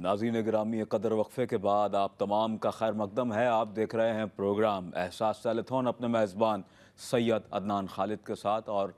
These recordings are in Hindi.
नाज़रीन गिरामी कदर वक्फे के बाद आप तमाम का खैर मकदम है। आप देख रहे हैं प्रोग्राम एहसास टेलीथॉन अपने मेज़बान सैयद अदनान खालिद के साथ। और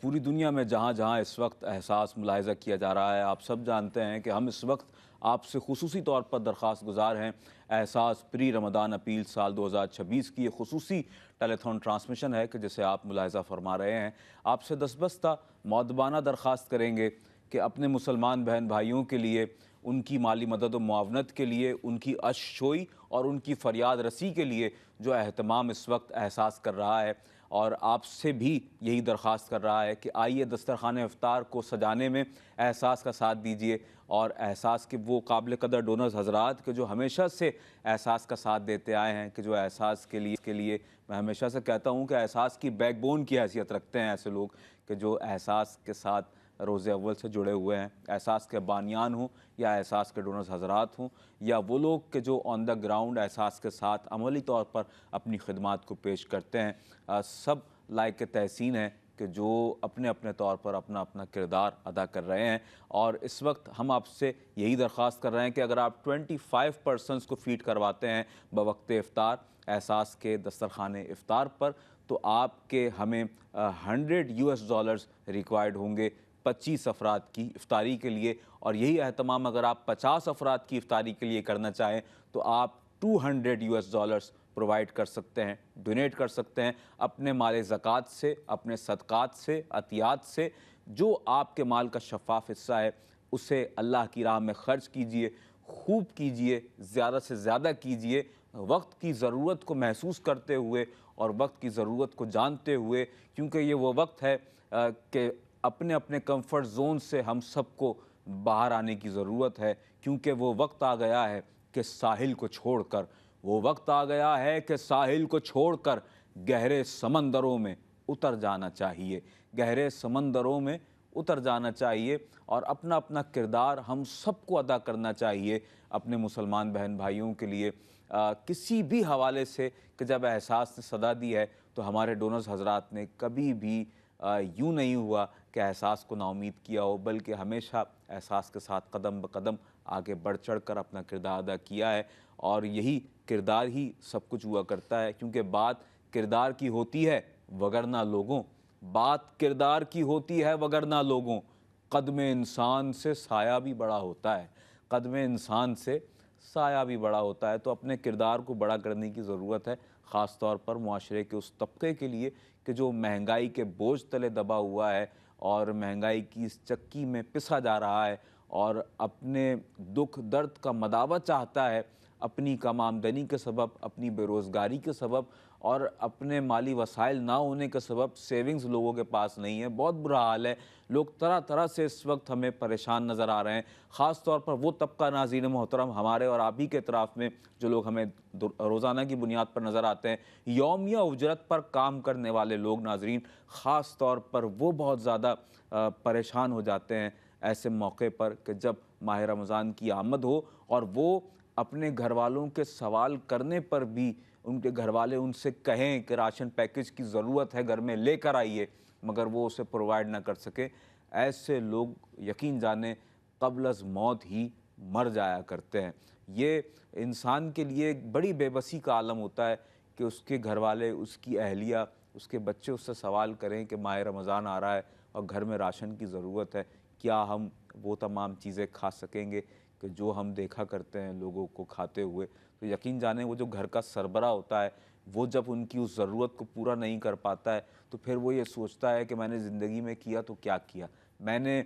पूरी दुनिया में जहाँ जहाँ इस वक्त एहसास मुलाहिज़ा किया जा रहा है, आप सब जानते हैं कि हम इस वक्त आपसे खुसूसी तौर पर दरख्वास्त गुजार हैं। एहसास प्री रमदान अपील साल 2026 की ये खुसूसी टेलीथॉन ट्रांसमिशन है कि जिसे आप मुलाहिज़ा फरमा रहे हैं। आपसे दसबस्ता मौदबाना दरख्वास्त करेंगे कि अपने मुसलमान बहन भाइयों के लिए, उनकी माली मदद व मुआवनत के लिए, उनकी अशशोई और उनकी फ़रियाद रसी के लिए जो एहतमाम इस वक्त एहसास कर रहा है, और आपसे भी यही दरख्वास्त कर रहा है कि आइए दस्तरखान इफ्तार को सजाने में एहसास का साथ दीजिए। और एहसास के वो काबिल कदर डोनर्स हजरात के जो हमेशा से एहसास का साथ देते आए हैं, कि जो एहसास के लिए मैं हमेशा से कहता हूँ कि एहसास की बैकबोन की हैसियत रखते हैं ऐसे लोग कि जो एहसास के साथ रोज़े अव्वल से जुड़े हुए हैं। एहसास के बानियान हों या एहसास के डोनर्स हजरात हों, या वो लोग के जो ऑन द ग्राउंड एहसास के साथ अमली तौर पर अपनी खिदमात को पेश करते हैं, सब लायक तहसीन है कि जो अपने अपने तौर पर अपना अपना किरदार अदा कर रहे हैं। और इस वक्त हम आपसे यही दरख्वास्त कर रहे हैं कि अगर आप 25 पर्सनस को फ़ीड करवाते हैं बवक्त इफ्तार एहसास के दस्तरखान इफ्तार पर, तो आपके हमें $100 रिक्वायर्ड होंगे 25 अफराद की इफ्तारी के लिए। और यही एहतमाम अगर आप 50 अफराद की इफ्तारी के लिए करना चाहें तो आप $200 प्रोवाइड कर सकते हैं, डोनेट कर सकते हैं अपने माल ज़कात से, अपने सदक़ात से, अतियात से। जो आपके माल का शफ़ाफ़ हिस्सा है उसे अल्लाह की राह में ख़र्च कीजिए, खूब कीजिए, ज़्यादा से ज़्यादा कीजिए, वक्त की ज़रूरत को महसूस करते हुए और वक्त की ज़रूरत को जानते हुए, क्योंकि ये वो वक्त है कि अपने अपने कंफर्ट जोन से हम सबको बाहर आने की ज़रूरत है। क्योंकि वो वक्त आ गया है कि साहिल को छोड़कर, वो वक्त आ गया है कि साहिल को छोड़कर गहरे समंदरों में उतर जाना चाहिए, गहरे समंदरों में उतर जाना चाहिए। और अपना अपना किरदार हम सबको अदा करना चाहिए अपने मुसलमान बहन भाइयों के लिए। किसी भी हवाले से कि जब एहसास ने सदा दी है तो हमारे डोनर्स हजरात ने कभी भी यूँ नहीं हुआ कि एहसास को नाउमीद किया हो, बल्कि हमेशा एहसास के साथ कदम ब कदम आगे बढ़ चढ़ कर अपना किरदार अदा किया है। और यही किरदार ही सब कुछ हुआ करता है, क्योंकि बात किरदार की होती है वगरना लोगों, बात किरदार की होती है वगरना लोगों। कदम इंसान से साया भी बड़ा होता है, कदम इंसान से साया भी बड़ा होता है। तो अपने किरदार को बड़ा करने की ज़रूरत है, ख़ास तौर पर मुआशरे के उस तबके के लिए कि जो महंगाई के बोझ तले दबा हुआ है और महंगाई की इस चक्की में पिसा जा रहा है, और अपने दुख दर्द का मदावा चाहता है अपनी कम आमदनी के सबब, अपनी बेरोज़गारी के सबब, और अपने माली वसाइल ना होने के सबब सेविंग्स लोगों के पास नहीं है। बहुत बुरा हाल है, लोग तरह तरह से इस वक्त हमें परेशान नज़र आ रहे हैं। ख़ास तौर पर वो तबका नाज़रीन मोहतरम हमारे और आप ही के अतराफ़ में जो लोग हमें रोज़ाना की बुनियाद पर नज़र आते हैं, यौमिया उजरत पर काम करने वाले लोग नाज़रीन, ख़ास तौर पर वो बहुत ज़्यादा परेशान हो जाते हैं ऐसे मौके पर कि जब माह रमज़ान की आमद हो और वो अपने घर वालों के सवाल करने पर भी उनके घर वाले उनसे कहें कि राशन पैकेज की ज़रूरत है, घर में लेकर आइए, मगर वो उसे प्रोवाइड ना कर सके। ऐसे लोग यकीन जाने क़ब्ल अज़ मौत ही मर जाया करते हैं। ये इंसान के लिए एक बड़ी बेबसी का आलम होता है कि उसके घर वाले, उसकी अहलिया, उसके बच्चे उससे सवाल करें कि माह रमज़ान आ रहा है और घर में राशन की ज़रूरत है, क्या हम वो तमाम चीज़ें खा सकेंगे कि जो हम देखा करते हैं लोगों को खाते हुए। तो यकीन जाने वो जो घर का सरबरा होता है, वो जब उनकी उस ज़रूरत को पूरा नहीं कर पाता है तो फिर वो ये सोचता है कि मैंने ज़िंदगी में किया तो क्या किया, मैंने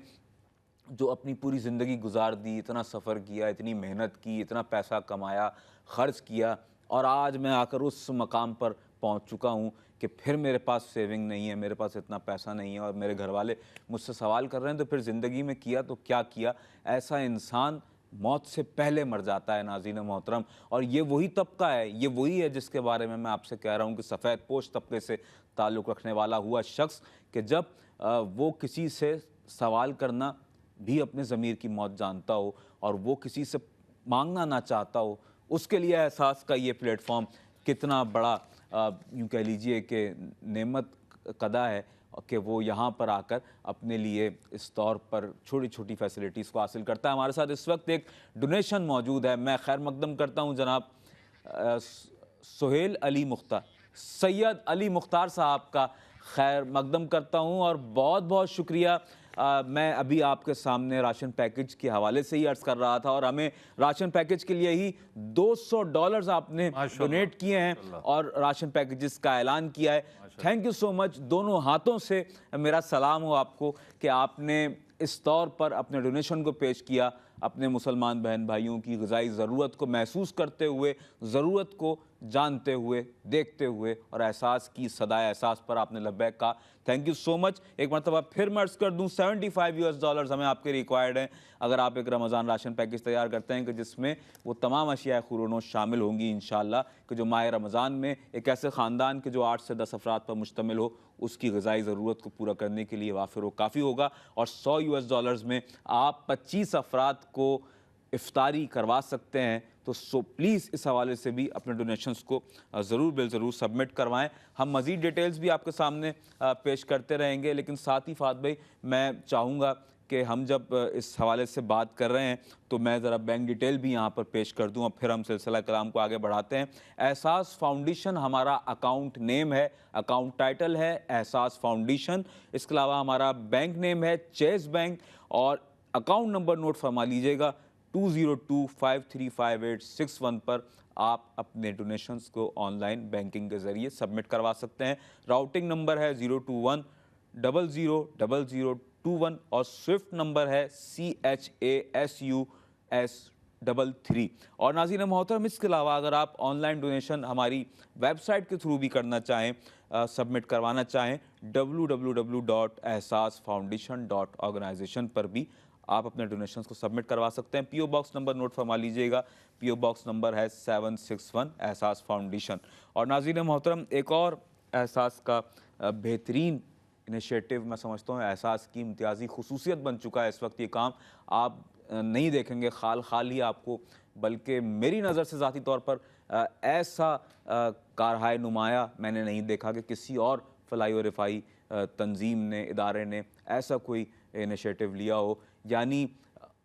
जो अपनी पूरी ज़िंदगी गुजार दी, इतना सफ़र किया, इतनी मेहनत की, इतना पैसा कमाया, ख़र्च किया, और आज मैं आकर उस मकाम पर पहुंच चुका हूं कि फिर मेरे पास सेविंग नहीं है, मेरे पास इतना पैसा नहीं है, और मेरे घर वाले मुझसे सवाल कर रहे हैं, तो फिर ज़िंदगी में किया तो क्या किया। ऐसा इंसान मौत से पहले मर जाता है नाज़रीन मोहतरम। और ये वही तबका है, ये वही है जिसके बारे में मैं आपसे कह रहा हूँ कि सफ़ेद पोश तबके से ताल्लुक़ रखने वाला हुआ शख्स, कि जब वो किसी से सवाल करना भी अपने ज़मीर की मौत जानता हो और वो किसी से मांगना ना चाहता हो, उसके लिए एहसास का ये प्लेटफॉर्म कितना बड़ा यूँ कह लीजिए कि नेमत कदा है कि वो यहाँ पर आकर अपने लिए इस तौर पर छोटी छोटी फैसिलिटीज़ को हासिल करता है। हमारे साथ इस वक्त एक डोनेशन मौजूद है। मैं खैर मकदम करता हूँ जनाब सुहेल अली मुख्तार, सैयद अली मुख्तार साहब का खैर मकदम करता हूँ और बहुत बहुत शुक्रिया। मैं अभी आपके सामने राशन पैकेज के हवाले से ही अर्ज़ कर रहा था और हमें राशन पैकेज के लिए ही $200 आपने डोनेट किए हैं और राशन पैकेजेस का ऐलान किया है। Thank you so much. दोनों हाथों से मेरा सलाम हो आपको कि आपने इस तौर पर अपने डोनेशन को पेश किया, अपने मुसलमान बहन भाइयों की ग़िज़ाई ज़रूरत को महसूस करते हुए, ज़रूरत को जानते हुए, देखते हुए और एहसास की सदाए एहसास पर आपने लब्बैक कहा। Thank you so much. एक मरतबा फिर मैं अर्ज़ कर दूँ, $75 हमें आपके रिक्वायर्ड हैं अगर आप एक रमज़ान राशन पैकेज तैयार करते हैं कि जिसमें वो तमाम अशिया खुरूनोश शामिल होंगी इंशाअल्लाह, कि जो माह रमज़ान में एक ऐसे ख़ानदान के जो 8 से 10 अफराद पर मुश्तमिल हो, उसकी ग़िज़ाई ज़रूरत को पूरा करने के लिए वाफिर व काफ़ी होगा। और $100 में आप 25 अफराद को इफ्तारी करवा सकते हैं। तो प्लीज़ इस हवाले से भी अपने डोनेशंस को ज़रूर बिलज़रूर सबमिट करवाएं। हम मज़ीद डिटेल्स भी आपके सामने पेश करते रहेंगे, लेकिन साथ ही फात भाई मैं चाहूँगा कि हम जब इस हवाले से बात कर रहे हैं तो मैं ज़रा बैंक डिटेल भी यहाँ पर पेश कर दूँ और फिर हम सिलसिला कलाम को आगे बढ़ाते हैं। एहसास फाउंडेशन हमारा अकाउंट नेम है, अकाउंट टाइटल है एहसास फाउंडेशन। इसके अलावा हमारा बैंक नेम है चेस बैंक और अकाउंट नंबर नोट फरमा लीजिएगा 202535861 पर आप अपने डोनेशंस को ऑनलाइन बैंकिंग के ज़रिए सबमिट करवा सकते हैं। राउटिंग नंबर है 021000021 और स्विफ्ट नंबर है CHASUS33। और नाज़रीन मोहतरम, इसके अलावा अगर आप ऑनलाइन डोनेशन हमारी वेबसाइट के थ्रू भी करना चाहें, सबमिट करवाना चाहें, www.ehsasfoundation.organization पर भी आप अपने डोनेशंस को सबमिट करवा सकते हैं। पीओ बॉक्स नंबर नोट फरमा लीजिएगा, पीओ बॉक्स नंबर है 761 एहसास फाउंडेशन। और नाज़रीन मोहतरम, एक और एहसास का बेहतरीन इनिशिएटिव मैं समझता हूँ, एहसास की इम्तियाज़ी खुसूसियत बन चुका है इस वक्त ये काम। आप नहीं देखेंगे खाल खाल ही आपको, बल्कि मेरी नज़र से ज़ाती तौर पर ऐसा कारहाय नुमाया मैंने नहीं देखा कि किसी और फलाई और रिफाई तंजीम ने, इदारे ने ऐसा कोई इनिशिएटिव लिया हो। यानी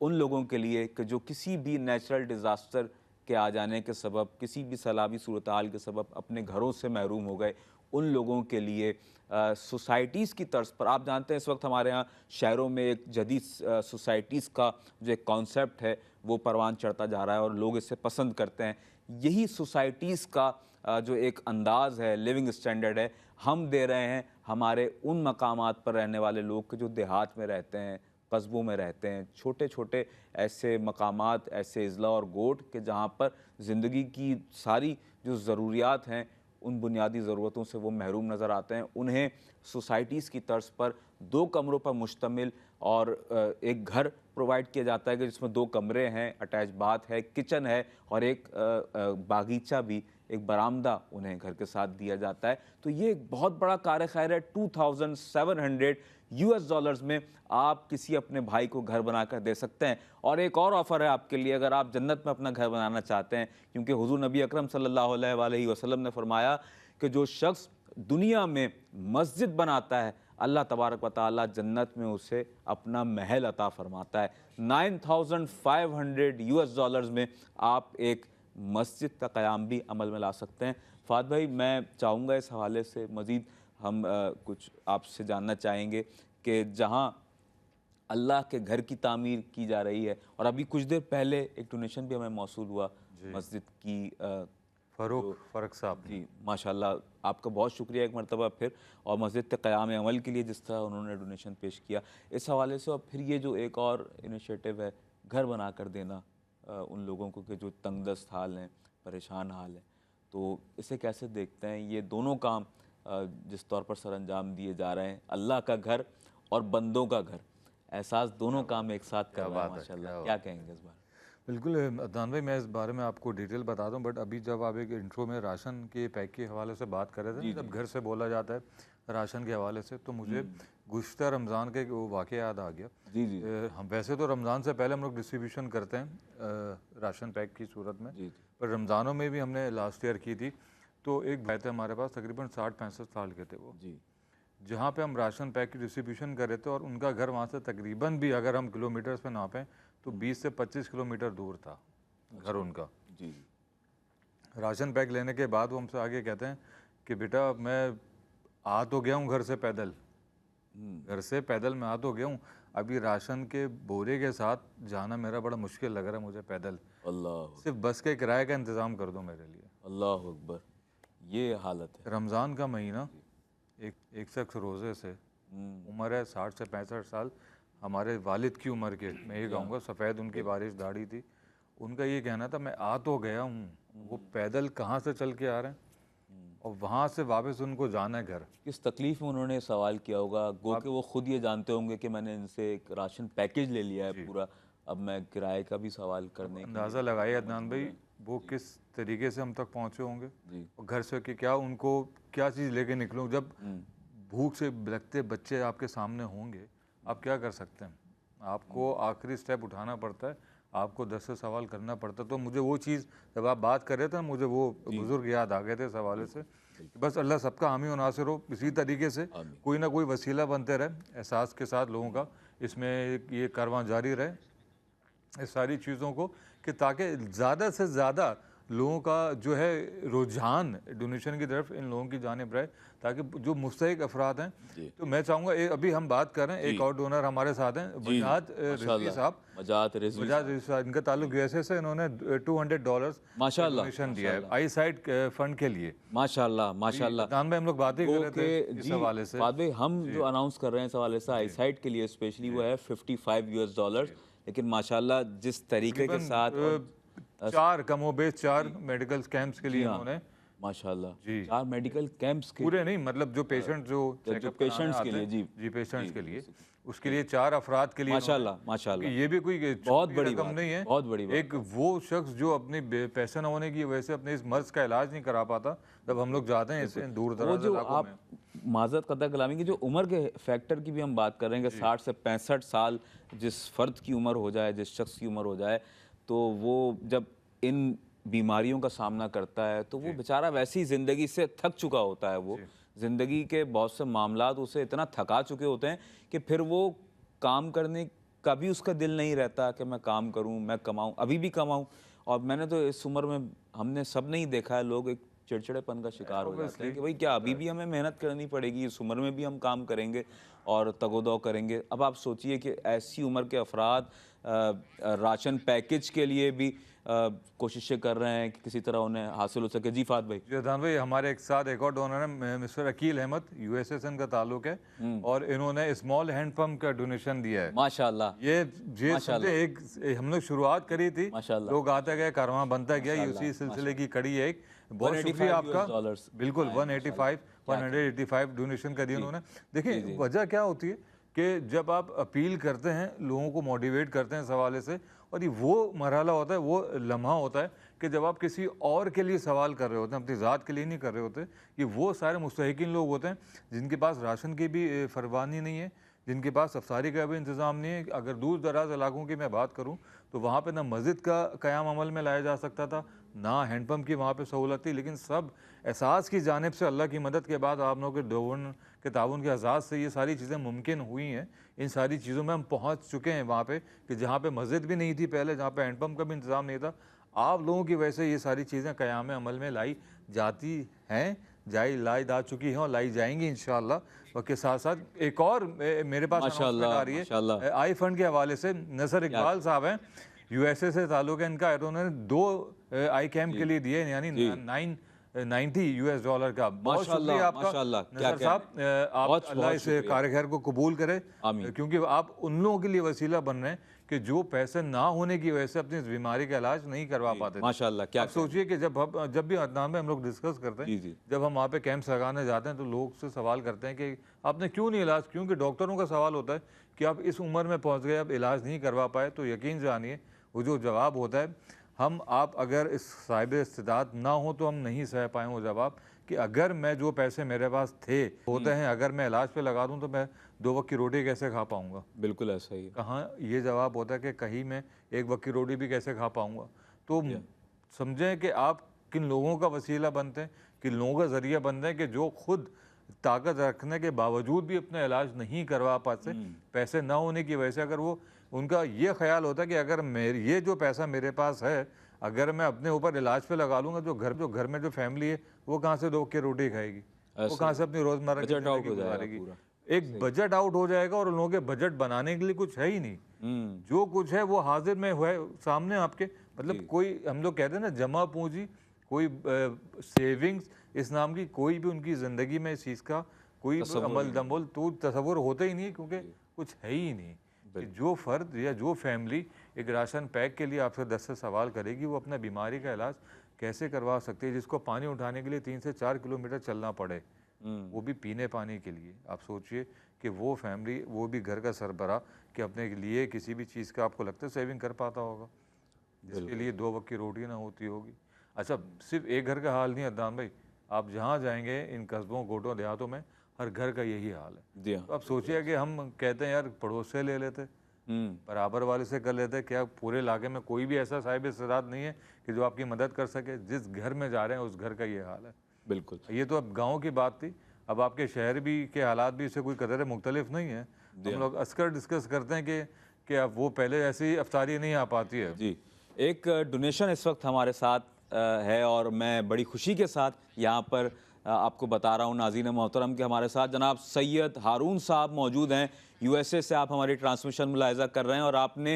उन लोगों के लिए कि जो किसी भी नेचुरल डिज़ास्टर के आ जाने के सबब, किसी भी सैलाबी सूरत हाल के सबब अपने घरों से महरूम हो गए, उन लोगों के लिए सोसाइटीज़ की तर्ज पर, आप जानते हैं इस वक्त हमारे यहाँ शहरों में एक जदीद सोसाइटीज़ का जो एक कॉन्सेप्ट है वो परवान चढ़ता जा रहा है और लोग इसे पसंद करते हैं। यही सोसाइटीज़ का जो एक अंदाज़ है, लिविंग स्टैंडर्ड है, हम दे रहे हैं हमारे उन मकामात पर रहने वाले लोग के जो देहात में रहते हैं, कस्बों में रहते हैं, छोटे छोटे ऐसे मकामात, ऐसे अज़ला और गोट के जहाँ पर ज़िंदगी की सारी जो ज़रूरियात हैं, उन बुनियादी ज़रूरतों से वो महरूम नज़र आते हैं। उन्हें सोसाइटीज़ की तर्ज पर 2 कमरों पर मुश्तमिल और एक घर प्रोवाइड किया जाता है कि जिसमें 2 कमरे हैं, अटैच बाथ है, किचन है और एक बागीचा भी, एक बरामदा उन्हें घर के साथ दिया जाता है। तो ये एक बहुत बड़ा कार्य खैर है। $2700 में आप किसी अपने भाई को घर बनाकर दे सकते हैं। और एक और ऑफ़र है आपके लिए, अगर आप जन्नत में अपना घर बनाना चाहते हैं, क्योंकि हुज़ूर नबी अकरम सल्लल्लाहु अलैहि वसल्लम ने फरमाया कि जो शख्स दुनिया में मस्जिद बनाता है, अल्लाह तबारक व तआला जन्नत में उसे अपना महल अता फरमाता है। $9500 में आप एक मस्जिद का क़याम भी अमल में ला सकते हैं। फ़ाद भाई, मैं चाहूँगा इस हवाले से मज़ीद हम कुछ आपसे जानना चाहेंगे कि जहाँ अल्लाह के घर की तामीर की जा रही है और अभी कुछ देर पहले एक डोनेशन भी हमें मौसूल हुआ मस्जिद की, फ़ारूक साहब जी माशाल्लाह, आपका बहुत शुक्रिया एक मरतबा फिर, और मस्जिद के क़याम अमल के लिए जिस तरह उन्होंने डोनेशन पेश किया इस हवाले से। और फिर ये जो एक और इनिशिएटिव है घर बना कर देना उन लोगों को कि जो तंगदस्त हाल हैं, परेशान हाल हैं, तो इसे कैसे देखते हैं? ये दोनों काम जिस तौर पर सर अंजाम दिए जा रहे हैं, अल्लाह का घर और बंदों का घर, एहसास दोनों काम एक साथ कर रहा है माशाल्लाह, क्या कहेंगे इस बारे? बिल्कुल अदनान भाई, मैं इस बारे में आपको डिटेल बता दूं, बट अभी जब आप एक इंट्रो में राशन के पैक के हवाले से बात कर रहे थे, जब घर से बोला जाता है राशन के हवाले से, तो मुझे गुज़िश्ता रमज़ान के वो वाक़या याद आ गया। हम वैसे तो रमज़ान से पहले हम लोग डिस्ट्रीब्यूशन करते हैं राशन पैक की सूरत में, पर रमज़ानों में भी हमने लास्ट ईयर की थी। तो एक भाई थे हमारे पास, तकरीबन 60-65 साल के थे वो, जहाँ पे हम राशन पैक की डिस्ट्रीब्यूशन कर रहे थे, और उनका घर वहाँ से तकरीबन भी अगर हम किलोमीटर्स पे नापें तो 20 से 25 किलोमीटर दूर था घर उनका। जी जी। राशन पैक लेने के बाद वो हमसे आगे कहते हैं कि बेटा मैं आ तो गया हूँ घर से पैदल, घर से पैदल मैं आ तो गया हूँ, अभी राशन के बोरे के साथ जाना मेरा बड़ा मुश्किल लग रहा है मुझे पैदल, अल्लाह सिर्फ बस के किराए का इंतज़ाम कर दो मेरे लिए। अल्लाह अकबर, ये हालत है। रमज़ान का महीना, एक शख्स रोज़े से, उम्र है 60 से 65 साल, हमारे वालिद की उम्र के, मैं ये कहूँगा, सफ़ेद उनकी बारिश दाढ़ी थी, उनका ये कहना था मैं आ तो गया हूँ, वो पैदल कहाँ से चल के आ रहे हैं और वहाँ से वापस उनको जाना है घर। किस तकलीफ में उन्होंने सवाल किया होगा, गो कि वो खुद ये जानते होंगे कि मैंने इनसे एक राशन पैकेज ले लिया है पूरा, अब मैं किराए का भी सवाल करने के लिए अंदाज़ा लगाइए अदनान भाई वो किस तरीके से हम तक पहुँचे होंगे, जी। और घर से कि क्या उनको क्या चीज़ लेके निकलूँ, जब भूख से लगते बच्चे आपके सामने होंगे आप क्या कर सकते हैं, आपको आखिरी स्टेप उठाना पड़ता है, आपको 10 से सवाल करना पड़ता है। तो मुझे वो चीज़ जब आप बात कर रहे थे मुझे वो बुज़ुर्ग याद आ गए थे इस हवाले से। बस अल्लाह सबका हामी और नासिर हो, इसी तरीके से कोई ना कोई वसीला बनते रहे एहसास के साथ लोगों का, इसमें ये कारवां जारी रहे इस सारी चीज़ों को, कि ताकि ज़्यादा से ज़्यादा लोगों का जो है रुझान डोनेशन की तरफ इन लोगों की जानिब रहे, ताकि जो मुस्तहिक अफराद हैं। तो मैं चाहूँगा अभी हम बात कर रहे हैं, एक और डोनर हमारे साथ हैं बजाज रिजवी साहब। बजाज रिजवी साहब, इनका ताल्लुक यूएसए से, इन्होंने $200 माशाल्लाह डोनेशन दिया है आई साइट फंड के लिए। माशाल्लाह माशाल्लाह। दान भाई हम लोग बातें कर रहे थे इस हवाले से, बाद में हम जो अनाउंस कर रहे हैं इस हवाले से आई साइट के लिए स्पेशली वो है $55, लेकिन माशाल्लाह जिस तरीके के साथ 4 मेडिकल कैंप्स के लिए उन्होंने, माशाल्लाह 4 मेडिकल कैंप्स के पूरे नहीं, मतलब जो पेशेंट जो पेशेंट्स के लिए, जी पेशेंट्स के लिए, उसके लिए 4 अफराद के लिए माशाल्लाह माशाल्लाह, ये भी कोई बहुत बड़ी रकम बात नहीं है, बहुत बड़ी बात। एक वो शख्स जो अपने पैसे न होने की वजह से अपने इस मर्ज का इलाज नहीं करा पाता, जब हम लोग जाते हैं इससे दूर दराज इलाकों में। माजरत कदर कलामी की जो उम्र के फैक्टर की भी हम बात कर रहे हैं कि 60 से 65 साल जिस फ़र्द की उम्र हो जाए, जिस शख्स की उम्र हो जाए, तो वो जब इन बीमारियों का सामना करता है तो वो बेचारा वैसी ही ज़िंदगी से थक चुका होता है, वो ज़िंदगी के बहुत से मामलात उसे इतना थका चुके होते हैं कि फिर वो काम करने का भी उसका दिल नहीं रहता कि मैं काम करूं, मैं कमाऊं, अभी भी कमाऊं। और मैंने तो इस उम्र में, हमने सब नहीं देखा है, लोग एक चिड़चिड़ेपन का शिकार हो जाते हैं कि भाई क्या अभी भी हमें मेहनत करनी पड़ेगी, इस उम्र में भी हम काम करेंगे और तगोदौ करेंगे। अब आप सोचिए कि ऐसी उम्र के अफराद राशन पैकेज के लिए भी कोशिशें कर रहे हैं कि किसी तरह उन्हें हासिल हो सके। जी फात भाई। जी अदनान भाई, हमारे एक साथ एक और डोनर है मिस्टर अकील अहमद, यूएसए से इनका ताल्लुक है, और इन्होंने स्मॉल हैंड पंप का डोनेशन दिया है। माशाल्लाह, ये समझे एक हम लोग शुरुआत करी थी, लोग आते गए, कारवां बनता गया, ये उसी सिलसिले की कड़ी है। एक बहुत शुक्रिया आपका, बिल्कुल 185 डोनेशन का दिया उन्होंने। देखिए वजह क्या होती है कि जब आप अपील करते हैं, लोगों को मोटिवेट करते हैं इस हवाले से, और ये वो मरहला होता है, वो लम्हा होता है कि जब आप किसी और के लिए सवाल कर रहे होते हैं, अपनी ज़ात के लिए नहीं कर रहे होते, ये वो सारे मुस्तहिकीन लोग होते हैं जिनके पास राशन की भी फरवानी नहीं है, जिनके पास अफ्तारी का भी इंतज़ाम नहीं है। अगर दूर दराज इलाकों की मैं बात करूँ तो वहाँ पे ना मस्जिद का क़याम अमल में लाया जा सकता था, ना हैंडपम्प की वहाँ पे सहूलत थी, लेकिन सब एहसास की जानिब से अल्लाह की मदद के बाद आप लोगों के ताउन के एहसास से ये सारी चीज़ें मुमकिन हुई हैं। इन सारी चीज़ों में हम पहुँच चुके हैं वहाँ पे, कि जहाँ पे मस्जिद भी नहीं थी पहले, जहाँ पे हैंडपम्प का भी इंतज़ाम नहीं था, आप लोगों की वजह से ये सारी चीज़ें क़याम अमल में लाई जाती हैं, लाई जा चुकी हैं और लाई जाएंगी इंशाअल्लाह। वक्त के साथ साथ एक और मेरे पास अनाउंसमेंट आ रही है आई फंड के हवाले से। नसर इकबाल साहब हैं, यूएसए से ताल्लुक है इनका, उन्होंने 2 आई कैम्प के लिए दिए, यानी $990 का। बहुत शुक्रिया आपका नसर साहब, आप अल्लाह इस कारगर को कबूल करे, क्योंकि आप उन लोगों के लिए वसीला बन रहे हैं कि जो पैसे ना होने की वजह से अपनी इस बीमारी का इलाज नहीं करवा पाते। माशाल्लाह, क्या सोचिए कि जब भी अदनान में हम लोग डिस्कस करते हैं, जब हम वहाँ पे कैंप्स लगाने जाते हैं तो लोग से सवाल करते हैं कि आपने क्यों नहीं इलाज, क्योंकि डॉक्टरों का सवाल होता है कि आप इस उम्र में पहुँच गए, अब इलाज नहीं करवा पाए, तो यकीन जानिए वो जो जवाब होता है, आप अगर इस साहिब इस्तिदात ना हो तो हम नहीं सह पाए वो जवाब, कि अगर मैं जो पैसे मेरे पास होते हैं अगर मैं इलाज पे लगा दूं तो मैं 2 वक्त की रोटी कैसे खा पाऊंगा। बिल्कुल ऐसा ही है। कहाँ ये जवाब होता है कि कहीं मैं 1 वक्त की रोटी भी कैसे खा पाऊंगा। तो समझें कि आप किन लोगों का वसीला बनते हैं, किन लोगों का ज़रिया बनते हैं, कि जो खुद ताकत रखने के बावजूद भी अपना इलाज नहीं करवा पाते, पैसे ना होने की वजह से। अगर वो उनका ये ख्याल होता कि अगर मेरे ये जो पैसा मेरे पास है, अगर मैं अपने ऊपर इलाज पे लगा लूँगा, जो घर में जो फैमिली है वो कहाँ से 2 वक्त की रोटी खाएगी, वो कहाँ से अपनी रोज़मर्रा की बजट आउट ज़िंदगी हो जाएगा गुजारेगी। पूरा। एक बजट आउट हो जाएगा और उन लोगों के बजट बनाने के लिए कुछ है ही नहीं। जो कुछ है वो हाजिर में हुआ है सामने आपके। मतलब कोई, हम लोग कहते हैं ना, जमा पूंजी, कोई सेविंग्स इस नाम की कोई भी उनकी ज़िंदगी में इस चीज़ का कोई अमल दमल तो तसव्वुर होता ही नहीं, क्योंकि कुछ है ही नहीं। कि जो फ़र्द या जो फैमिली एक राशन पैक के लिए आपसे 10 से सवाल करेगी, वो अपना बीमारी का इलाज कैसे करवा सकती है, जिसको पानी उठाने के लिए 3 से 4 किलोमीटर चलना पड़े, वो भी पीने पानी के लिए। आप सोचिए कि वो फैमिली, वो भी घर का सरबराह, कि अपने लिए किसी भी चीज़ का आपको लगता है सेविंग कर पाता होगा, जिसके लिए 2 वक्त की रोटी ना होती होगी। अच्छा, सिर्फ एक घर का हाल नहीं है अदनान भाई, आप जहाँ जाएंगे इन कस्बों, गोटों, देहातों में हर घर का यही हाल है। जी हाँ। तो आप सोचिए कि हम कहते हैं यार पड़ोस से ले लेते, बराबर वाले से कर लेते, क्या पूरे इलाके में कोई भी ऐसा साहिब इस्तेदाद नहीं है कि जो आपकी मदद कर सके? जिस घर में जा रहे हैं उस घर का ये हाल है। बिल्कुल। ये तो अब गांव की बात थी, अब आपके शहर भी के हालात भी इससे कोई कदर मुख्तलिफ नहीं है। हम लोग अक्सर डिस्कस करते हैं कि अब वो पहले ऐसी अफ्तारी नहीं आ पाती है। जी, एक डोनेशन इस वक्त हमारे साथ है और मैं बड़ी खुशी के साथ यहाँ पर आपको बता रहा हूँ नाज़रीन मोहतरम कि हमारे साथ जनाब सैयद हारून साहब मौजूद हैं। यूएसए से आप हमारी ट्रांसमिशन मुलाहिज़ा कर रहे हैं और आपने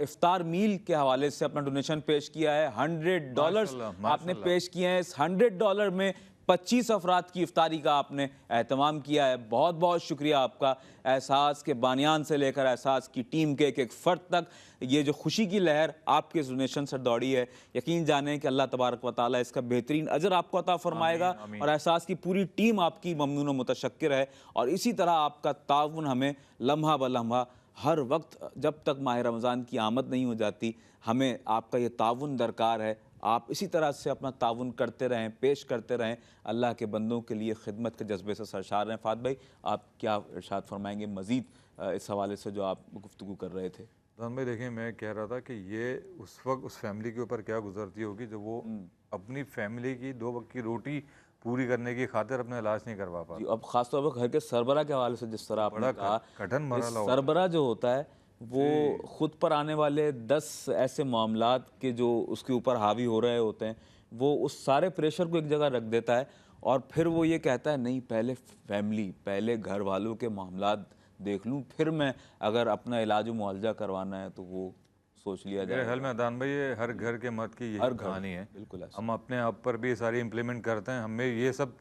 इफ्तार मील के हवाले से अपना डोनेशन पेश किया है। $100 आपने पेश किए हैं। इस $100 में 25 अफराद की इफ्तारी का आपने एहतमाम किया है। बहुत बहुत शुक्रिया आपका। एहसास के बानियान से लेकर एहसास की टीम के एक फ़र्द तक ये जो खुशी की लहर आपके इस डोनेशन से दौड़ी है, यकीन जानें कि अल्लाह तबारक व तआला इसका बेहतरीन अजर आपको अता फरमाएगा। और एहसास की पूरी टीम आपकी ममनून व मुतशक्किर है। और इसी तरह आपका ताउन हमें लम्हा ब लम्हा, हर वक्त जब तक माह रमज़ान की आमद नहीं हो जाती, हमें आपका ये ताउन दरकार है। आप इसी तरह से अपना ताउन करते रहें, पेश करते रहें। अल्लाह के बंदों के लिए खिदमत के जज्बे से सरशार हैं। फात भाई, आप क्या इरशाद फरमाएंगे मज़ीद इस हवाले से जो आप गुफ्तगू कर रहे थे? दान भाई देखिए, मैं कह रहा था कि ये उस वक्त उस फैमिली के ऊपर क्या गुजरती होगी जब वो अपनी फैमिली की 2 वक्त की रोटी पूरी करने की खातिर अपना इलाज नहीं करवा जी, पाता। अब ख़ासतौर पर घर के सरबरा के हवाले से जिस तरह आपने कहा, कठिन इस मरहला होता है। सरबरा जो होता है वो ख़ुद पर आने वाले 10 ऐसे मामलात के जो उसके ऊपर हावी हो रहे होते हैं, वो उस सारे प्रेशर को एक जगह रख देता है और फिर वो ये कहता है नहीं, पहले फैमिली, पहले घर वालों के मामलात देख लूँ, फिर मैं अगर अपना इलाज मुआवजा करवाना है तो वो सोच लिया मेरे जाए। ख्याल में अदान भाई ये हर घर के मर्द की यही कहानी है। बिल्कुल ऐसा। हम अपने आप पर भी सारी इम्प्लीमेंट करते हैं। हमें ये सब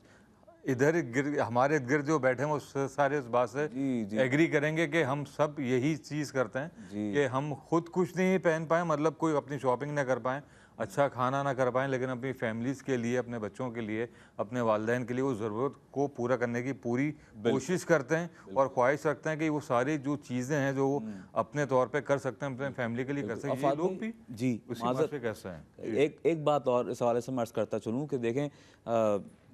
इधर हमारे गिर्द जो बैठे हैं वो सारे इस बात से जी। एग्री करेंगे कि हम सब यही चीज़ करते हैं कि हम खुद कुछ नहीं पहन पाएँ, मतलब कोई अपनी शॉपिंग ना कर पाएँ, अच्छा खाना ना कर पाएँ, लेकिन अपनी फैमिलीज़ के लिए, अपने बच्चों के लिए, अपने वालिदैन के लिए वो ज़रूरत को पूरा करने की पूरी कोशिश करते हैं और ख्वाहिश रखते हैं कि वो सारी जो चीज़ें हैं जो वो अपने तौर पे कर सकते हैं, अपने फैमिली के लिए कर सकते हैं। ये लोग भी जी उसी बात पे कैसे हैं। एक बात और इस हवाले से मैं अर्ज़ करता चलूँ कि देखें,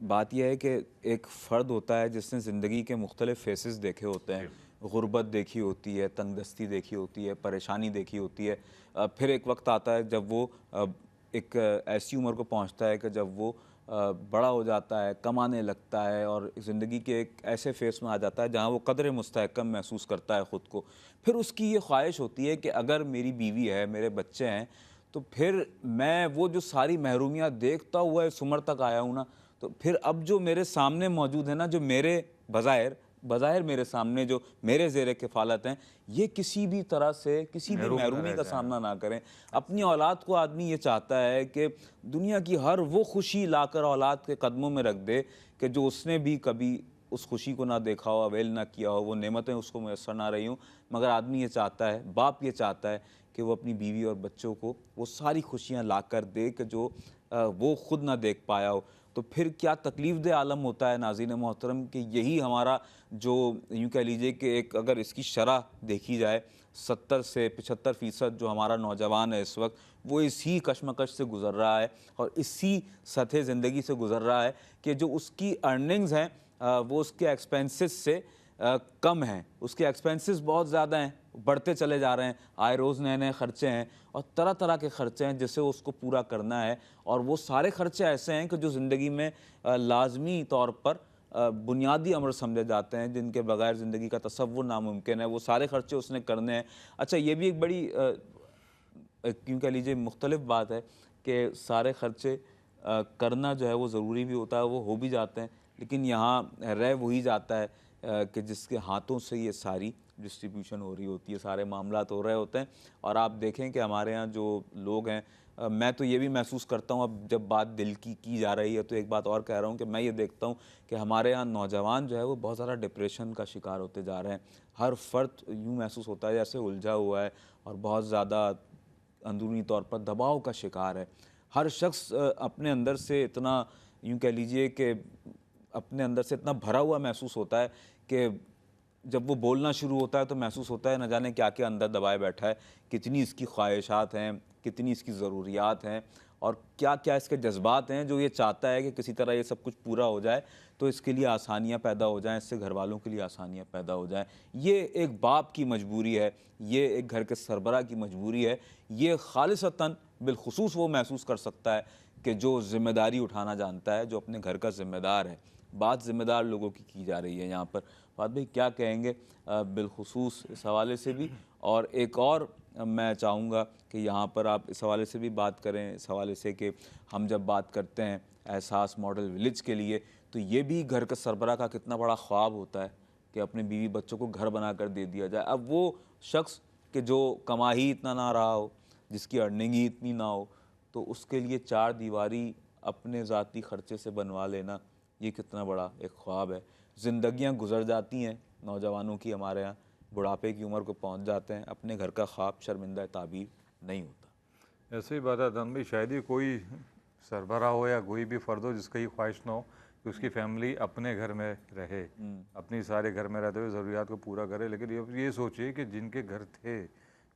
बात यह है कि एक फ़र्द होता है जिसने ज़िंदगी के मुख्तलिफ़ फेसेस देखे होते हैं, गुर्बत देखी होती है, तंगदस्ती देखी होती है, परेशानी देखी होती है। फिर एक वक्त आता है जब वो एक ऐसी उम्र को पहुंचता है कि जब वो बड़ा हो जाता है, कमाने लगता है और ज़िंदगी के एक ऐसे फेस में आ जाता है जहां वो कदर मुस्तहकम महसूस करता है ख़ुद को। फिर उसकी ये ख्वाहिश होती है कि अगर मेरी बीवी है, मेरे बच्चे हैं, तो फिर मैं वो जो सारी महरूमियाँ देखता हुआ इस उम्र तक आया हूँ ना, तो फिर अब जो मेरे सामने मौजूद है ना, जो मेरे बज़ाहिर मेरे सामने जो मेरे ज़ेरे किफ़ालत हैं, ये किसी भी तरह से किसी भी महरूमी का सामना ना करें। अपनी औलाद को आदमी ये चाहता है कि दुनिया की हर वो खुशी लाकर औलाद के कदमों में रख दे कि जो उसने भी कभी उस खुशी को ना देखा हो, अवेल ना किया हो, वो नेमतें उसको मैसर ना रही हों। मगर आदमी ये चाहता है, बाप ये चाहता है कि वो अपनी बीवी और बच्चों को वो सारी खुशियाँ ला कर दे कि जो वो ख़ुद ना देख पाया हो। तो फिर क्या तकलीफ़ दे आलम होता है नाज़रीन मोहतरम कि यही हमारा जो यूँ कह लीजिए कि एक अगर इसकी शरह देखी जाए 70 से 75% जो हमारा नौजवान है इस वक्त, वो इसी कशमकश से गुज़र रहा है और इसी सतह ज़िंदगी से गुज़र रहा है कि जो उसकी अर्निंग्स हैं वो उसके एक्सपेंसेस से कम हैं। उसके एक्सपेंसेस बहुत ज़्यादा हैं, बढ़ते चले जा रहे हैं। आए रोज़ नए नए ख़र्चे हैं और तरह तरह के ख़र्चे हैं जिससे उसको पूरा करना है। और वो सारे ख़र्चे ऐसे हैं कि जो ज़िंदगी में लाजमी तौर पर बुनियादी अमर समझे जाते हैं, जिनके बगैर ज़िंदगी का तसव्वुर नामुमकिन है, वो सारे खर्चे उसने करने हैं। अच्छा, ये भी एक बड़ी क्यों कह लीजिए मुख्तलिफ बात है कि सारे खर्चे करना जो है वो ज़रूरी भी होता है, वो हो भी जाते हैं, लेकिन यहाँ रह वही जाता है कि जिसके हाथों से ये सारी डिस्ट्रीब्यूशन हो रही होती है, सारे मामलात हो रहे होते हैं। और आप देखें कि हमारे यहाँ जो लोग हैं, मैं तो ये भी महसूस करता हूँ, अब जब बात दिल की जा रही है तो एक बात और कह रहा हूँ कि मैं ये देखता हूँ कि हमारे यहाँ नौजवान जो है वो बहुत ज़्यादा डिप्रेशन का शिकार होते जा रहे हैं। हर फ़र्द यूँ महसूस होता है जैसे उलझा हुआ है और बहुत ज़्यादा अंदरूनी तौर पर दबाव का शिकार है। हर शख्स अपने अंदर से इतना, यूँ कह लीजिए कि अपने अंदर से इतना भरा हुआ महसूस होता है कि जब वो बोलना शुरू होता है तो महसूस होता है न जाने क्या क्या अंदर दबाए बैठा है, कितनी इसकी ख्वाहिशात हैं, कितनी इसकी ज़रूरियात हैं और क्या क्या इसके जज्बात हैं जो ये चाहता है कि किसी तरह ये सब कुछ पूरा हो जाए तो इसके लिए आसानियाँ पैदा हो जाएँ, इससे घर वालों के लिए आसानियाँ पैदा हो जाएँ। ये एक बाप की मजबूरी है, ये एक घर के सरबराह की मजबूरी है। ये खालिसतन बिलखुसूस वो महसूस कर सकता है कि जो ज़िम्मेदारी उठाना जानता है, जो अपने घर का ज़िम्मेदार है। बात ज़िम्मेदार लोगों की जा रही है यहाँ पर। फ़ाद भाई क्या कहेंगे बिलखुसूस इस हवाले से भी? और एक और मैं चाहूँगा कि यहाँ पर आप इस हवाले से भी बात करें, इस हवाले से कि हम जब बात करते हैं एहसास मॉडल विलेज के लिए, तो ये भी घर के सरबराह का कितना बड़ा ख्वाब होता है कि अपने बीवी बच्चों को घर बना कर दे दिया जाए। अब वो शख्स कि जो कमा ही इतना ना रहा हो, जिसकी अर्निंग ही इतनी ना हो, तो उसके लिए चार दीवारी अपने ज़ाती ख़र्चे से बनवा लेना, ये कितना बड़ा एक ख्वाब है। ज़िंदगियाँ गुजर जाती हैं नौजवानों की, हमारे यहाँ बुढ़ापे की उम्र को पहुँच जाते हैं, अपने घर का ख्वाब शर्मिंदा ताबीर नहीं होता। ऐसे ही बात है अदनान भाई, शायद ही कोई सरबराह हो या कोई भी फ़र्द हो जिसका ये ख्वाहिश ना हो कि उसकी फैमिली अपने घर में रहे, अपनी सारे घर में रहते हुए ज़रूरियात को पूरा करे। लेकिन ये सोचिए कि जिनके घर थे,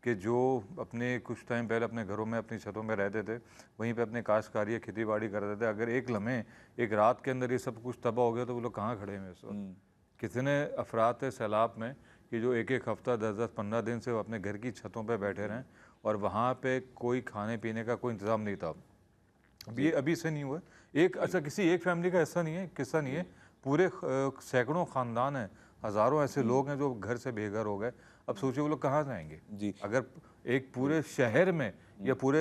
कि जो अपने कुछ टाइम पहले अपने घरों में अपनी छतों में रहते थे, वहीं पे अपने काश्तकारी या खेती बाड़ी करते थे, अगर एक लम्हे एक रात के अंदर ये सब कुछ तबाह हो गया तो वो लोग कहाँ खड़े हैं इस वक्त? कितने अफराद थे सैलाब में कि जो एक एक हफ़्ता 10-10 15 दिन से वो अपने घर की छतों पे बैठे रहें और वहाँ पे कोई खाने पीने का कोई इंतज़ाम नहीं था। अब ये अभी से नहीं हुआ एक, अच्छा किसी एक फैमिली का ऐसा नहीं है, किस्सा नहीं है, पूरे सैकड़ों ख़ानदान हैं, हज़ारों ऐसे लोग हैं जो घर से बेघर हो गए। अब सोचिए वो लोग कहाँ जाएंगे जी। अगर एक पूरे शहर में या पूरे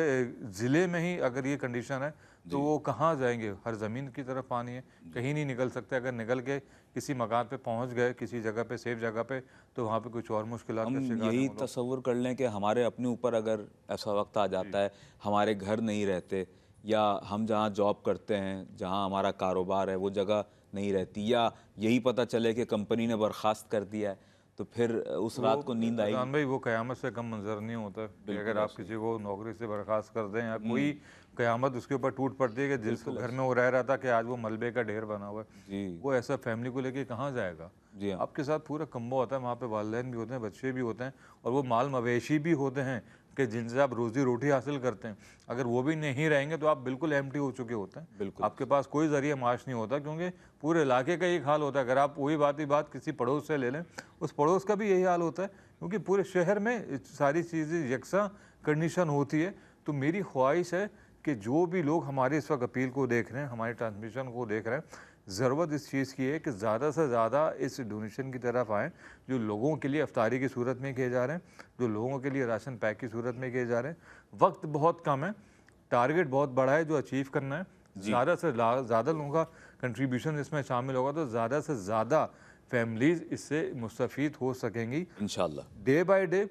ज़िले में ही अगर ये कंडीशन है तो वो कहाँ जाएंगे? हर ज़मीन की तरफ पानी है, कहीं नहीं निकल सकते। अगर निकल के किसी मकान पे पहुंच गए, किसी जगह पे सेफ जगह पे, तो वहाँ पे कुछ और मुश्किलात का हम शिकार यही हैं वो लोग। तसव्वुर कर लें कि हमारे अपने ऊपर अगर ऐसा वक्त आ जाता है, हमारे घर नहीं रहते, या हम जहाँ जॉब करते हैं, जहाँ हमारा कारोबार है, वो जगह नहीं रहती, या यही पता चले कि कंपनी ने बर्खास्त कर दिया है, तो फिर उस रात को नींद आएगी? अजान भाई वो क़यामत से कम मंजर नहीं होता कि अगर आप किसी को नौकरी से बर्खास्त कर दें या कोई क़यामत उसके ऊपर टूट पड़ती है कि जिस घर में वो रह रहा था कि आज वो मलबे का ढेर बना हुआ है, जी वो ऐसा फैमिली को लेके कहाँ जाएगा? जी हाँ, आपके साथ पूरा कम्बो होता है, वहाँ पे वालिदैन भी होते हैं, बच्चे भी होते हैं और वो माल मवेशी भी होते हैं कि जिनसे आप रोज़ी रोटी हासिल करते हैं। अगर वो भी नहीं रहेंगे तो आप बिल्कुल एम्प्टी हो चुके होते हैं, बिल्कुल। आपके पास कोई ज़रिया माश नहीं होता, क्योंकि पूरे इलाके का एक हाल होता है। अगर आप वही बात किसी पड़ोस से ले लें, उस पड़ोस का भी यही हाल होता है, क्योंकि पूरे शहर में सारी चीज़ें यकसा कंडीशन होती है। तो मेरी ख्वाहिश है कि जो भी लोग हमारे इस वक्त अपील को देख रहे हैं, हमारे ट्रांसमिशन को देख रहे हैं, ज़रूरत इस चीज़ की है कि ज़्यादा से ज़्यादा इस डोनेशन की तरफ आएँ जो लोगों के लिए अफ्तारी की सूरत में किए जा रहे हैं, जो लोगों के लिए राशन पैक की सूरत में किए जा रहे हैं। वक्त बहुत कम है, टारगेट बहुत बड़ा है जो अचीव करना है। ज़्यादा से ज़्यादा लोगों का कंट्रीब्यूशन इसमें शामिल होगा तो ज़्यादा से ज़्यादा फैमिलीज़ इससे मुस्तफ़ीद हो सकेंगी इंशाल्लाह। Day by day.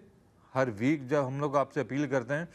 हर वीक जब हम लोग आपसे अपील करते हैं,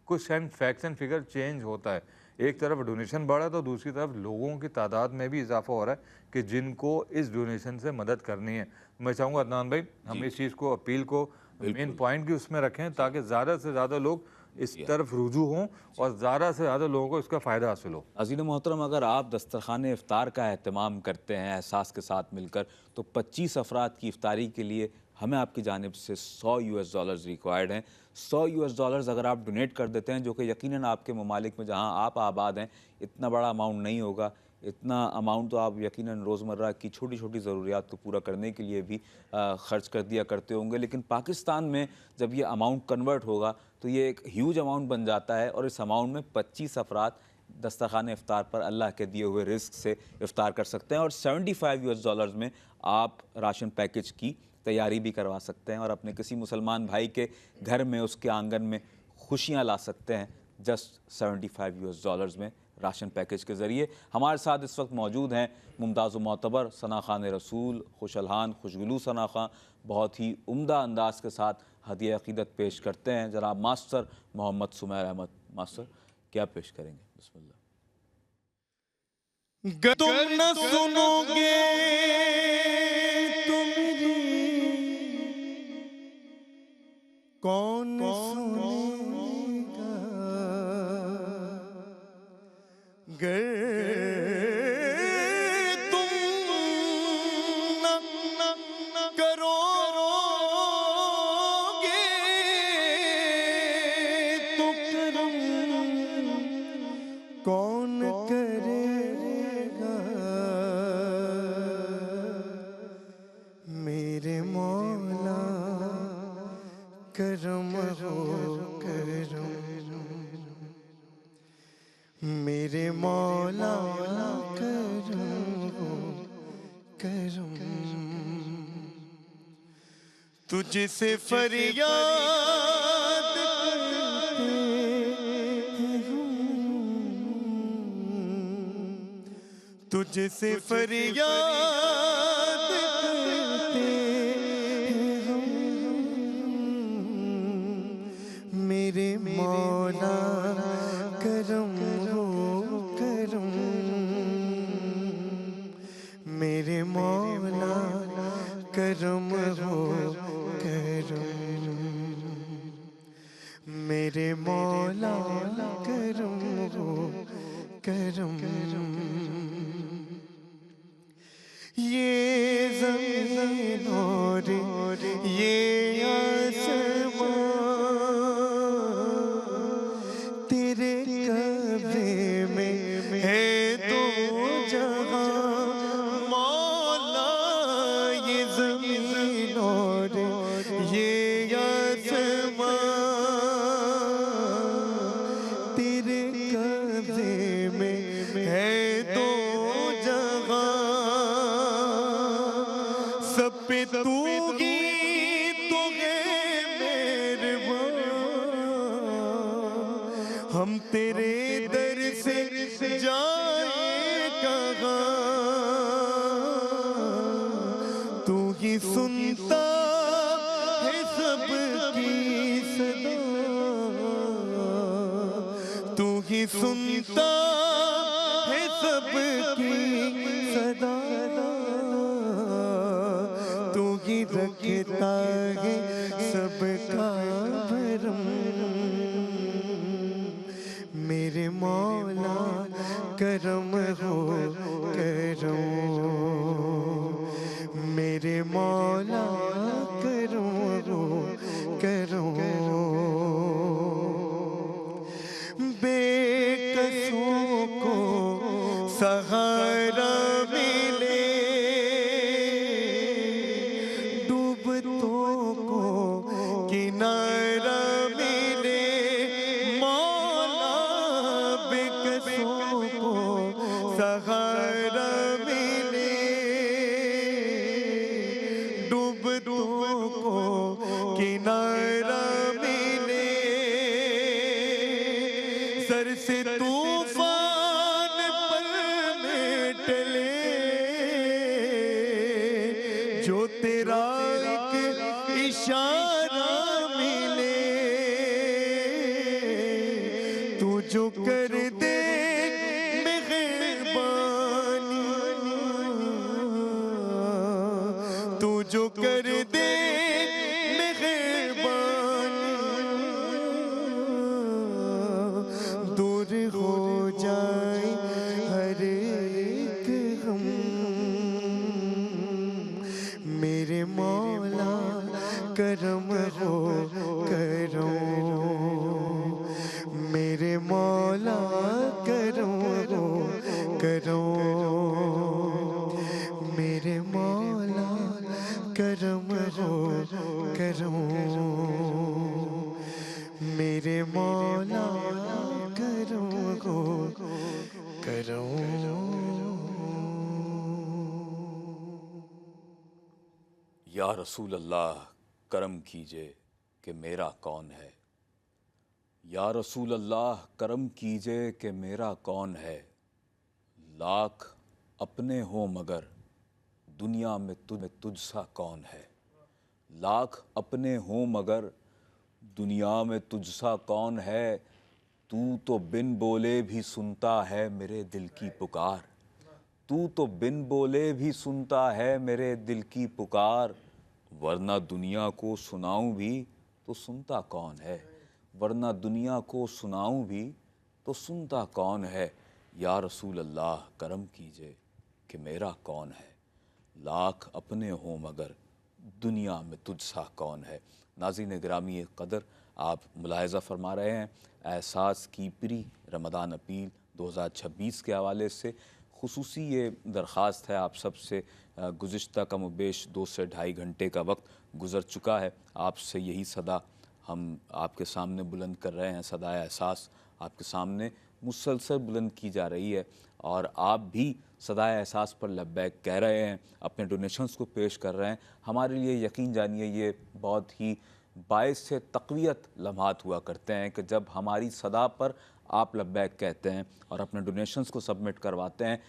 कुछ and facts and figure change होता है। एक तरफ डोनेशन बढ़ा तो दूसरी तरफ लोगों की तादाद में भी इजाफा हो रहा है कि जिनको इस डोनेशन से मदद करनी है। मैं चाहूँगा अदनान भाई हम इस चीज़ को, अपील को मेन पॉइंट की उसमें रखें ताकि ज़्यादा से ज़्यादा लोग इस तरफ रुजू हों और ज़्यादा से ज़्यादा लोगों को इसका फ़ायदा हासिल हो। अज़ीज़ मोहतरम, अगर आप दस्तरख़ान इफ़्तार का एहतमाम करते हैं एहसास के साथ मिलकर, तो 25 अफराद की इफ़्तारी के लिए हमें आपकी जानिब से $100 रिक्वायर्ड हैं। $100 अगर आप डोनेट कर देते हैं, जो कि यकीनन आपके ममालिक में जहाँ आप आबाद हैं इतना बड़ा अमाउंट नहीं होगा, इतना अमाउंट तो आप यकीनन रोज़मर्रा की छोटी छोटी ज़रूरियात को पूरा करने के लिए भी ख़र्च कर दिया करते होंगे, लेकिन पाकिस्तान में जब ये अमाउंट कन्वर्ट होगा तो ये एक ह्यूज अमाउंट बन जाता है और इस अमाउंट में 25 अफराद दस्तरखान इफ्तार पर अल्लाह के दिए हुए रिस्क से इफ्तार कर सकते हैं। और $75 में आप राशन पैकेज की तैयारी भी करवा सकते हैं और अपने किसी मुसलमान भाई के घर में, उसके आंगन में खुशियाँ ला सकते हैं जस्ट $75 में राशन पैकेज के ज़रिए। हमारे साथ इस वक्त मौजूद हैं मुमताज़ व मोतबर सना खान रसूल, खुशलहान खुशगुलू सना खां, बहुत ही उम्दा अंदाज के साथ हदिया अक़ीदत पेश करते हैं जनाब मास्टर मोहम्मद सुमैर अहमद। मास्टर, क्या पेश करेंगे? बिस्मिल्लाह। तुम न सुनोगे तुम कौन सुनेगा, गर तुम न करोगे तो करम कौन करेगा, मेरे मौला करम हो करम, मेरे मौला करम हो करम, तुझसे फरियाद करते हैं हम, तुझसे फरियाद करते हैं हम, मेरे मौला करम हो करम, मेरे मौला करम हो करम, मेरे मौला करम हो करम, ये ज़मीन और ये आसमां तेरे कब्ज़े में है दो जहां, मौला ये ज़मीन और ये आसमां तेरे कब्ज़े में है दो जहां, सब पे तू ही तो है मेहरबान, हम तेरे दर से जाए कहाँ, तू ही सुनता है सबकी सदा, तू ही सुनता है सबकी सदा, तू ही रखता है सबका भरम, मेरे मौला करम हो करम, मेरे मौला करम हो करम, बेकसों को सहारा मिले, डूबतों को किनारा मिले, मौला बेकसों को सहारा मिले, डूबतों को किनारा मिले, सर से तूफान पल में टले, जो तेरा एक इशारा मिले, तू जो कर दे मेहरबानी, तू जो कर दे मेहरबानी, दूर हो जाए हर एक गम, मेरे मौला करम हो करम, मेरे मौला करम हो करम, मेरे मौला करम हो करम, मेरे मौला करम हो या रसूल अल्लाह करम कीजिए कि मेरा कौन है। या रसूल अल्लाह करम कीजिए कि मेरा कौन है। लाख अपने हो मगर दुनिया में तुझसा कौन है। लाख अपने हो मगर दुनिया में तुझसा कौन है। तू तो बिन बोले भी सुनता है मेरे दिल की पुकार। तू तो बिन बोले भी सुनता है मेरे दिल की पुकार। वरना दुनिया को सुनाऊं भी तो सुनता कौन है। वरना दुनिया को सुनाऊं भी तो सुनता कौन है। या रसूल अल्लाह करम कीजिए कि मेरा कौन है। लाख अपने हों मगर दुनिया में तुझसा कौन है। नाज़रीन गिरामी क़दर, आप मुलाहिज़ा फरमा रहे हैं एहसास की प्री रमज़ान अपील 2026 के हवाले से खुसूसी ये दरख्वास्त है आप सब से। गुज़िश्ता कम-ओ-बेश 2 से ढाई घंटे का वक्त गुज़र चुका है। आपसे यही सदा हम आपके सामने बुलंद कर रहे हैं। सदाए एहसास आपके सामने मुसलसल बुलंद की जा रही है और आप भी सदाए एहसास पर लब्बैक कह रहे हैं, अपने डोनेशंस को पेश कर रहे हैं। हमारे लिए यकीन जानिए ये बहुत ही बाइस से तक़वियत लम्हात हुआ करते हैं कि जब हमारी सदा पर आप लब्बैक कहते हैं और अपने डोनेशंस को सबमिट करवाते हैं।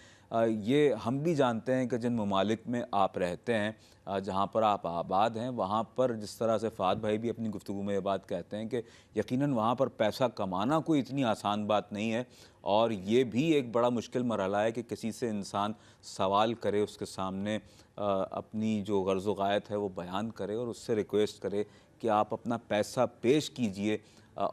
ये हम भी जानते हैं कि जिन ममालिक में आप रहते हैं, जहाँ पर आप आबाद हैं, वहाँ पर जिस तरह से फ़ाद भाई भी अपनी गुफ्तगू में ये बात कहते हैं कि यकीनन वहाँ पर पैसा कमाना कोई इतनी आसान बात नहीं है और ये भी एक बड़ा मुश्किल मरहला है कि किसी से इंसान सवाल करे, उसके सामने अपनी जो गर्ज़ व गायत है वो बयान करे और उससे रिक्वेस्ट करे कि आप अपना पैसा पेश कीजिए।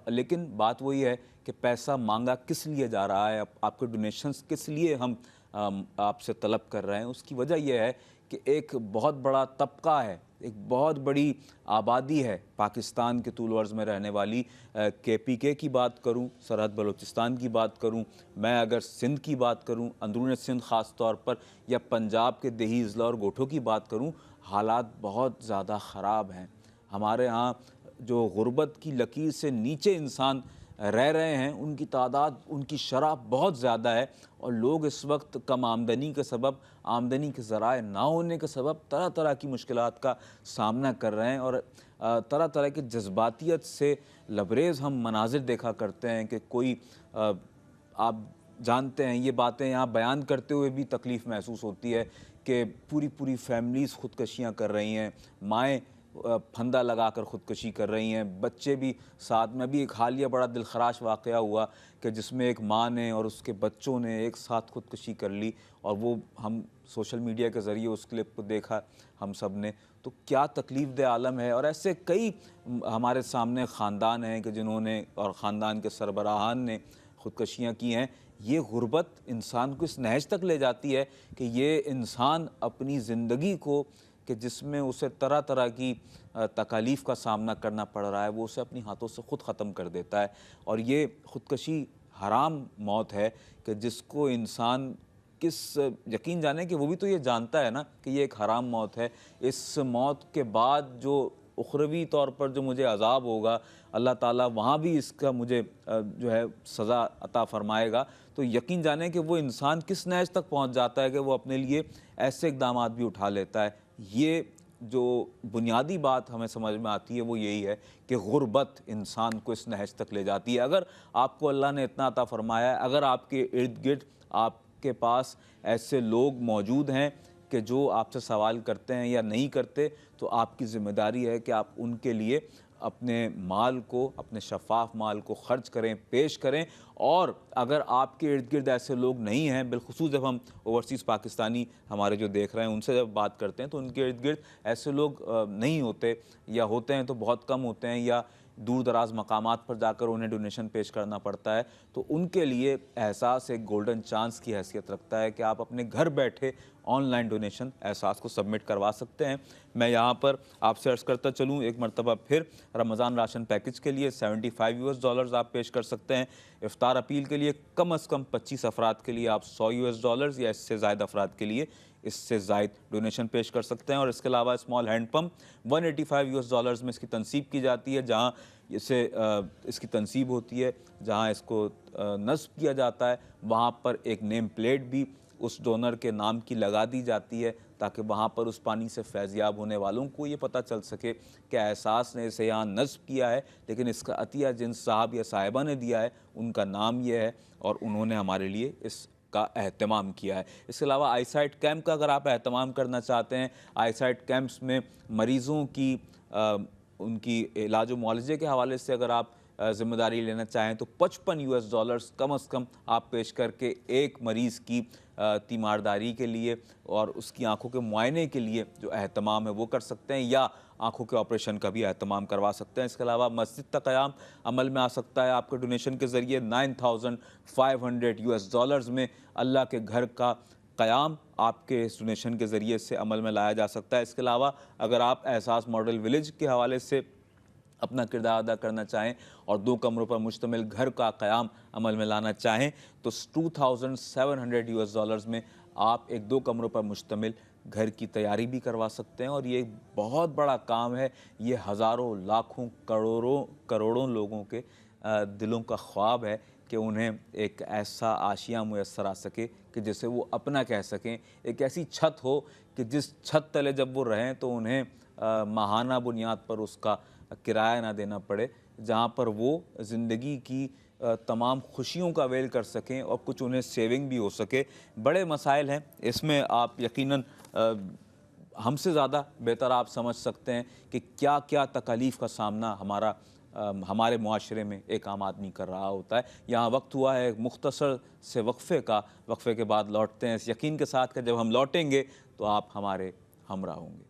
लेकिन बात वही है कि पैसा मांगा किस लिए जा रहा है, आपके डोनेशंस किस लिए हम आपसे तलब कर रहे हैं। उसकी वजह यह है कि एक बहुत बड़ा तबका है, एक बहुत बड़ी आबादी है पाकिस्तान के तूल अर्ज़ में रहने वाली। KPK की बात करूं, सरहद बलूचिस्तान की बात करूं, मैं अगर सिंध की बात करूं, अंदरून सिंध ख़ास तौर पर, या पंजाब के देही अज़ला और गोठों की बात करूं, हालात बहुत ज़्यादा ख़राब हैं। हमारे यहाँ जो गुर्बत की लकीर से नीचे इंसान रह रहे हैं उनकी तादाद, उनकी शरह बहुत ज़्यादा है और लोग इस वक्त कम आमदनी के सबब, आमदनी के ज़राए ना होने के सबब तरह तरह की मुश्किलात का सामना कर रहे हैं और तरह तरह की जज्बातियत से लबरेज़ हम मनाजिर देखा करते हैं कि कोई आप जानते हैं ये बातें यहाँ बयान करते हुए भी तकलीफ़ महसूस होती है कि पूरी पूरी फैमिलीज़ ख़ुदकशियाँ कर रही हैं, माएँ फंदा लगाकर ख़ुदकशी कर रही हैं, बच्चे भी साथ में। भी एक हालिया बड़ा दिलखराश वाक़या हुआ कि जिसमें एक माँ ने और उसके बच्चों ने एक साथ ख़ुदकशी कर ली और वो हम सोशल मीडिया के ज़रिए उस क्लिप को देखा हम सब ने। तो क्या तकलीफ़ दे आलम है। और ऐसे कई हमारे सामने ख़ानदान हैं कि जिन्होंने और ख़ानदान के सरबराहान ने ख़ुदकशियाँ की हैं। ये गुर्बत इंसान को इस नहज तक ले जाती है कि ये इंसान अपनी ज़िंदगी को, कि जिसमें उसे तरह तरह की तकालीफ़ का सामना करना पड़ रहा है, वो उसे अपनी हाथों से ख़ुद ख़त्म कर देता है। और ये ख़ुदकशी हराम मौत है कि जिसको इंसान किस यकीन जाने कि वो भी तो ये जानता है ना कि ये एक हराम मौत है। इस मौत के बाद जो उखरवी तौर पर जो मुझे अज़ाब होगा, अल्लाह ताला वहाँ भी इसका मुझे जो है सज़ा अता फ़रमाएगा। तो यकीन जाने कि वो इंसान किस नहज तक पहुँच जाता है कि वो अपने लिए ऐसे इक़दामात भी उठा लेता है। ये जो बुनियादी बात हमें समझ में आती है वो यही है कि गुर्बत इंसान को इस नहज तक ले जाती है। अगर आपको अल्लाह ने इतना अता फ़रमाया है, अगर आपके इर्द गिर्द आपके पास ऐसे लोग मौजूद हैं कि जो आपसे सवाल करते हैं या नहीं करते, तो आपकी ज़िम्मेदारी है कि आप उनके लिए अपने माल को, अपने शफ़ाफ माल को ख़र्च करें, पेश करें। और अगर आपके इर्द गिर्द ऐसे लोग नहीं हैं, बिलख़ुसूस जब हम ओवरसीज़ पाकिस्तानी हमारे जो देख रहे हैं उनसे जब बात करते हैं तो उनके इर्द गिर्द ऐसे लोग नहीं होते, या होते हैं तो बहुत कम होते हैं, या दूर दराज मकामात पर जाकर उन्हें डोनेशन पेश करना पड़ता है। तो उनके लिए एहसास एक गोल्डन चांस की हैसियत रखता है कि आप अपने घर बैठे ऑनलाइन डोनेशन एहसास को सबमिट करवा सकते हैं। मैं यहाँ पर आपसे अर्ज़ करता चलूँ एक मरतबा फिर, रमज़ान राशन पैकेज के लिए $75 आप पेश कर सकते हैं। इफ्तार अपील के लिए कम अज़ कम 25 अफराद के लिए आप $100 या इससे ज़ायद अफराद के लिए इससे ज़ायद डोनेशन पेश कर सकते हैं। और इसके अलावा स्मॉल हैंड पम्प $185 में इसकी तनसीब की जाती है, जहाँ इसकी तनसीब होती है, जहाँ इसको नस्ब किया जाता है, वहाँ पर एक नेम प्लेट भी उस डोनर के नाम की लगा दी जाती है ताकि वहाँ पर उस पानी से फैज़याब होने वालों को ये पता चल सके कि एहसास ने इसे यहाँ नस्ब किया है, लेकिन इसका अतिया जिन साहब या साहिबा ने दिया है उनका नाम ये है और उन्होंने हमारे लिए इसका एहतमाम किया है। इसके अलावा आईसाइट कैंप का अगर आप एहतमाम करना चाहते हैं, आईसाइट कैंप्स में मरीज़ों की उनकी इलाज व मुआलजे के हवाले से अगर आप ज़िम्मेदारी लेना चाहें तो $55 कम से कम आप पेश करके एक मरीज़ की तीमारदारी के लिए और उसकी आंखों के मुआयने के लिए जो एहतमाम है वो कर सकते हैं, या आंखों के ऑपरेशन का भी एहतमाम करवा सकते हैं। इसके अलावा मस्जिद का क़याम अमल में आ सकता है आपके डोनेशन के ज़रिए। $9,500 में अल्लाह के घर का क़याम आपके इस डोनेशन के ज़रिए से अमल में लाया जा सकता है। इसके अलावा अगर आप एहसास मॉडल विलेज के हवाले से अपना किरदार अदा करना चाहें और 2 कमरों पर मुश्तमिल घर का क़याम अमल में लाना चाहें तो $2,700 में आप एक 2 कमरों पर मुश्तमिल घर की तैयारी भी करवा सकते हैं। और ये एक बहुत बड़ा काम है, ये हज़ारों लाखों करोड़ों लोगों के दिलों का ख्वाब है कि उन्हें एक ऐसा आशिया मुयस्सर आ सके कि जिसे वो अपना कह सकें, एक ऐसी छत हो कि जिस छत तले जब वो रहें तो उन्हें माहाना बुनियाद पर उसका किराया ना देना पड़े, जहाँ पर वो ज़िंदगी की तमाम खुशियों का वेल कर सकें और कुछ उन्हें सेविंग भी हो सके। बड़े मसाइल हैं इसमें, आप यकीनन हमसे ज़्यादा बेहतर आप समझ सकते हैं कि क्या क्या तकालीफ़ का सामना हमारे मुआशरे में एक आम आदमी कर रहा होता है। यहाँ वक्त हुआ है मुख्तसर से वक्फ़े का, वक्फ़े के बाद लौटते हैं इस यकीन के साथ कि जब हम लौटेंगे तो आप हमारे हमरा होंगे।